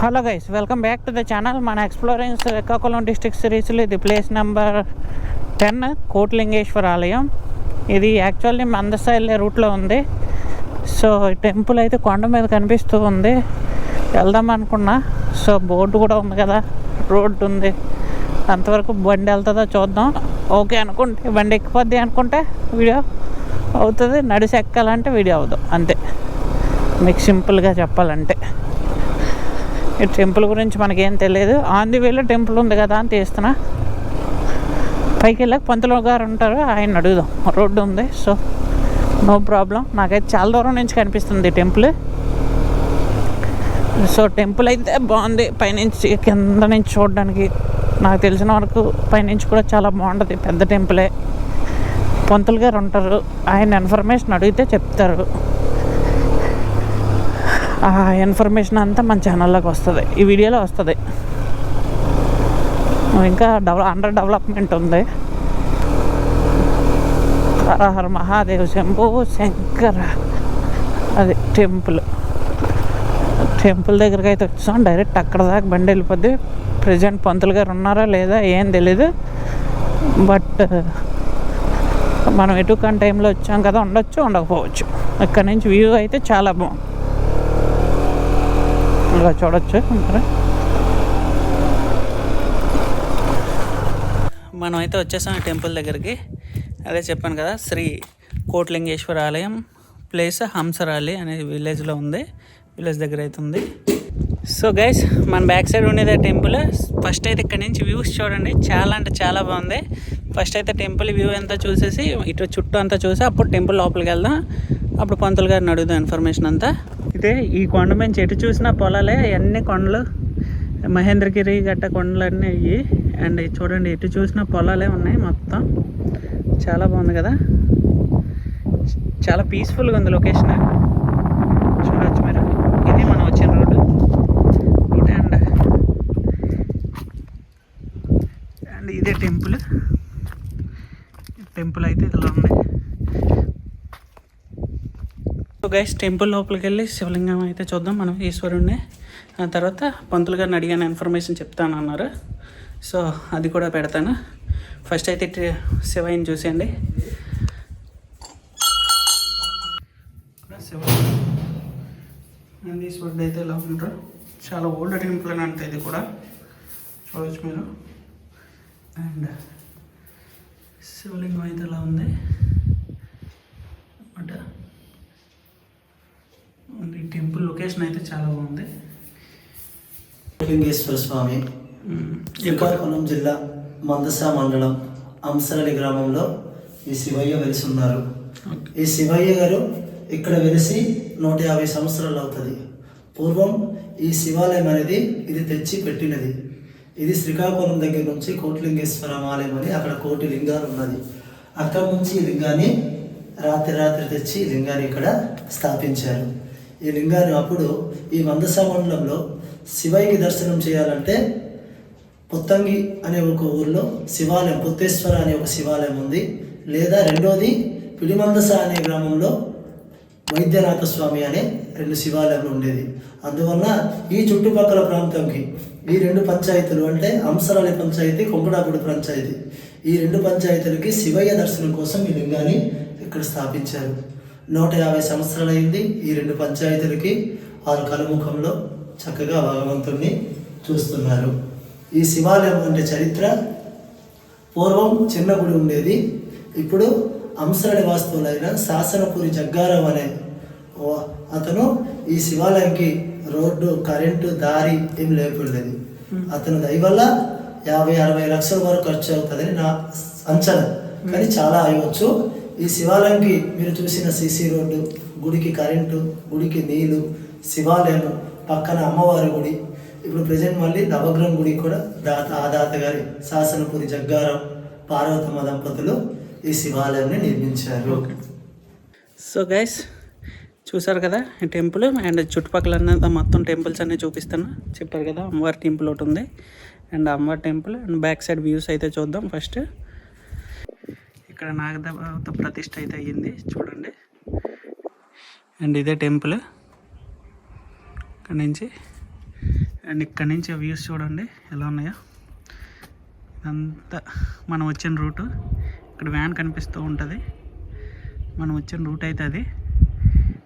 Hello guys, welcome back to the channel. మన exploring Srikakulam district సిరీస్లో ఇది ప్లేస్ నెంబర్ 10 కోటిలింగేశ్వర ఆలయం. ఇది యాక్చువల్లీ మందస వెళ్ళే రూట్లో ఉంది. సో ఈ టెంపుల్ అయితే కొండ మీద కనిపిస్తూ ఉంది. వెళ్దాం అనుకున్నా. సో బోర్డు కూడా ఉంది కదా, రోడ్డు ఉంది, అంతవరకు బండి వెళ్తుందో చూద్దాం. ఓకే అనుకుంటే బండి ఎక్కిపోద్ది అనుకుంటే వీడియో అవుతుంది, నడిచి ఎక్కాలంటే వీడియో అవుదాం, అంతే. మీకు సింపుల్గా చెప్పాలంటే ఈ టెంపుల్ గురించి మనకేం తెలియదు. ఆన్ ది వేలో టెంపుల్ ఉంది కదా అని తీస్తున్నా. పైకి వెళ్ళాక పంతులు గారు ఉంటారు, ఆయన అడుగుదాం. రోడ్డు ఉంది, సో నో ప్రాబ్లం. నాకైతే చాలా దూరం నుంచి కనిపిస్తుంది టెంపుల్. సో టెంపుల్ అయితే బాగుంది. పైనుంచి కింద నుంచి చూడడానికి నాకు తెలిసిన వరకు పైనుంచి కూడా చాలా బాగుంటుంది. పెద్ద టెంపులే. పంతులు గారు ఉంటారు, ఆయన ఇన్ఫర్మేషన్ అడిగితే చెప్తారు. ఆ ఇన్ఫర్మేషన్ అంతా మన ఛానల్లోకి వస్తుంది, ఈ వీడియోలో వస్తుంది. ఇంకా అండర్ డెవలప్మెంట్ ఉంది. హర హర మహాదేవ్ శంభో శంకర. అది టెంపుల్ దగ్గరికి అయితే వచ్చాం. డైరెక్ట్ అక్కడ దాకా బండి వెళ్ళిపోద్ది. ప్రజెంట్ పంతులు గారు ఉన్నారా లేదా ఏం తెలీదు, బట్ మనం ఎటుకాని టైంలో వచ్చాం కదా, ఉండొచ్చు ఉండకపోవచ్చు. ఇక్కడ నుంచి వ్యూ అయితే చాలా బాగుంది, ఇలా చూడొచ్చు. మనం అయితే వచ్చేసాం టెంపుల్ దగ్గరికి. అదే చెప్పాను కదా, శ్రీ కోటిలింగేశ్వర ఆలయం. ప్లేస్ హంసరాలి అనే విలేజ్లో ఉంది. విలేజ్ దగ్గర అయితే ఉంది. సో గైస్, మన బ్యాక్ సైడ్ ఉండేది టెంపుల్. ఫస్ట్ అయితే ఇక్కడ నుంచి వ్యూస్ చూడండి, చాలా అంటే చాలా బాగుంది. ఫస్ట్ అయితే టెంపుల్ వ్యూ అంతా చూసేసి ఇటు చుట్టూ అంతా చూసి అప్పుడు టెంపుల్ లోపలికి వెళ్దాం. అప్పుడు పంతులు గారిని అడుగుదాం ఇన్ఫర్మేషన్ అంతా. అయితే ఈ కొండ నుంచి ఎటు చూసినా పొలాలే, అన్ని కొండలు, మహేంద్రగిరి గట్ట కొండలన్నీ అయ్యి. అండ్ చూడండి, ఎటు చూసినా పొలాలే ఉన్నాయి మొత్తం. చాలా బాగుంది కదా, చాలా పీస్ఫుల్గా ఉంది లొకేషన్. చూడవచ్చు మీరు. ఇది మనం వచ్చిన రోడ్డు. అండ్ ఇదే టెంపుల్ అయితే ఇలా ఉంది. గైస్, టెంపుల్ లోపలికి వెళ్ళి శివలింగం అయితే చూద్దాం మనం, ఈశ్వరుణ్ణి. ఆ తర్వాత పంతులు గారిని అడిగిన ఇన్ఫర్మేషన్ చెప్తాను అన్నారు. సో అది కూడా పెడతాను. ఫస్ట్ అయితే శివయ్యని చూసేయండి. ఈశ్వరుడు అయితే ఇలా ఉంటారు. చాలా ఓల్డ్ టెంపుల్ అని అంటే ఇది కూడా చూడవచ్చు మీరు. అండ్ శివలింగం అయితే ఇలా ఉంది అన్నమాట. ఈ టెంపుల్ లొకేషన్ అయితే చాలా బాగుంది. కోటిలింగేశ్వర స్వామి శ్రీకాకుళం జిల్లా మందస మండలం అంసరలి గ్రామంలో ఈ శివయ్య వెలిసి ఉన్నారు. ఈ శివయ్య గారు ఇక్కడ వెలిసి 150 సంవత్సరాలు అవుతుంది. పూర్వం ఈ శివాలయం అనేది ఇది తెచ్చి పెట్టినది. ఇది శ్రీకాకుళం దగ్గర నుంచి కోటిలింగేశ్వర ఆలయం అని అక్కడ కోటి లింగాలు ఉన్నది. అక్కడ నుంచి ఈ లింగాన్ని రాత్రి తెచ్చి ఈ లింగాన్ని ఇక్కడ స్థాపించారు. ఈ లింగాన్ని అప్పుడు ఈ మందస మండలంలో శివయ్యకి దర్శనం చేయాలంటే పొత్తంగి అనే ఒక ఊర్లో శివాలయం, పొత్తేశ్వర అనే ఒక శివాలయం ఉంది. లేదా రెండోది పిడిమందస అనే గ్రామంలో వైద్యనాథ స్వామి అనే 2 శివాలయాలు ఉండేది. అందువల్ల ఈ చుట్టుపక్కల ప్రాంతంకి ఈ 2 పంచాయతీలు అంటే అంసరాలి పంచాయతీ, కొంకడాపూడి పంచాయతీ, ఈ 2 పంచాయతీలకి శివయ్య దర్శనం కోసం ఈ లింగాన్ని ఇక్కడ స్థాపించారు. 150 సంవత్సరాలు అయింది. ఈ 2 పంచాయతీలకి వారు కలుముఖంలో చక్కగా భగవంతుణ్ణి చూస్తున్నారు. ఈ శివాలయం అంటే చరిత్ర, పూర్వం చిన్న గుడి ఉండేది. ఇప్పుడు అంసరడి వాస్తువులైన శాసనపురి జగ్గారావు అనే అతను ఈ శివాలయంకి రోడ్డు, కరెంటు, దారి ఏం లేకపోలేదు. అతను దయ వల్ల 50-60 లక్షల వరకు ఖర్చు అవుతుందని నా అంచనా, కానీ చాలా అయ్యవచ్చు. ఈ శివాలయంకి మీరు చూసిన సీసీ రోడ్డు, గుడికి కరెంటు, గుడికి నీళ్ళు, శివాలయం పక్కన అమ్మవారి గుడి, ఇప్పుడు ప్రజెంట్ మళ్ళీ నవగ్రహం గుడి కూడా దాత గారి శాసనపురి జగ్గారావు పార్వతమ్మ దంపతులు ఈ శివాలయాన్ని నిర్మించారు. సో గైస్, చూసారు కదా ఈ టెంపుల్. అండ్ చుట్టుపక్కల మొత్తం టెంపుల్స్ అన్నీ చూపిస్తాను. చెప్పారు కదా, అమ్మవారి టెంపుల్ ఒకటి ఉంది. అండ్ అమ్మవారి temple and back side views అయితే చూద్దాం. ఫస్ట్ ఇక్కడ నాగదేవత ప్రతిష్ఠ అయితే అయ్యింది చూడండి. అండ్ ఇదే టెంపుల్ ఇక్కడ నుంచి. అండ్ ఇక్కడ నుంచి వ్యూస్ చూడండి ఎలా ఉన్నాయో. ఇదంతా మనం వచ్చిన రూటు. ఇక్కడ వ్యాన్ కనిపిస్తూ ఉంటుంది, మనం వచ్చిన రూట్ అయితే అది.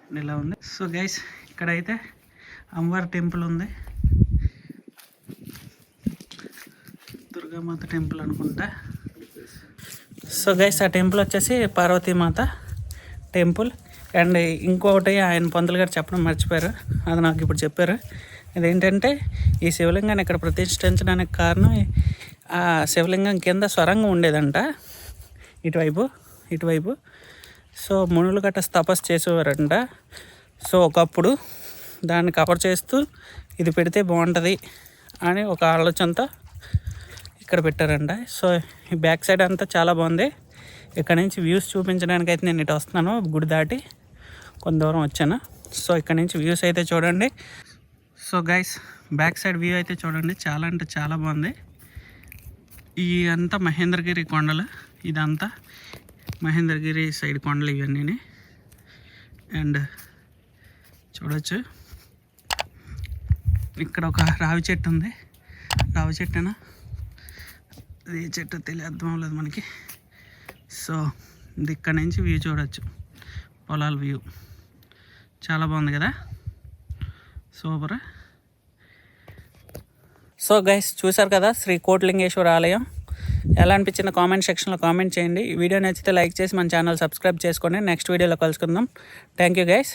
అండ్ ఇలా ఉంది. సో గైస్ ఇక్కడైతే అమ్మవారి టెంపుల్ ఉంది, దుర్గామాత టెంపుల్ అనుకుంటా. సో గైస్ ఆ టెంపుల్ వచ్చేసి పార్వతీమాత టెంపుల్. అండ్ ఇంకొకటి ఆయన పంతులు గారు చెప్పడం మర్చిపోయారు, అది నాకు ఇప్పుడు చెప్పారు. ఇదేంటంటే ఈ శివలింగాన్ని ఇక్కడ ప్రతిష్ఠించడానికి కారణం, ఆ శివలింగం కింద స్వరంగం ఉండేదంట ఇటువైపు. సో మునులు గట్ట తపస్సు చేసేవారంట. సో ఒకప్పుడు దాన్ని కవర్ చేస్తూ ఇది పెడితే బాగుంటుంది అని ఒక ఆలోచనతో ఇక్కడ పెట్టారంట. సో ఈ బ్యాక్ సైడ్ అంతా చాలా బాగుంది. ఇక్కడ నుంచి వ్యూస్ చూపించడానికి అయితే నేను ఇటు వస్తున్నాను, గుడి దాటి కొంత దూరం వచ్చాను. సో ఇక్కడ నుంచి వ్యూస్ అయితే చూడండి. So guys back side view అయితే చూడండి, చాలా అంటే చాలా బాగుంది. ఈ అంతా మహేంద్రగిరి కొండలు, ఇదంతా మహేంద్రగిరి సైడ్ కొండలు ఇవన్నీ. అండ్ చూడవచ్చు ఇక్కడ ఒక రావి చెట్టు ఉంది. రావి చెట్టునా ఏ చెట్టు తెలియదు, అర్థం అవ్వలేదు మనకి. సో ఇది ఇక్కడ నుంచి వ్యూ చూడవచ్చు, పొలాల వ్యూ చాలా బాగుంది కదా, సూపర్. సో గైస్ చూసారు కదా శ్రీ కోటిలింగేశ్వర ఆలయం. ఎలా అనిపించిన కామెంట్ సెక్షన్లో కామెంట్ చేయండి. ఈ వీడియో నచ్చితే లైక్ చేసి మన ఛానల్ సబ్స్క్రైబ్ చేసుకోండి. నెక్స్ట్ వీడియోలో కలుసుకుందాం. Thank you guys.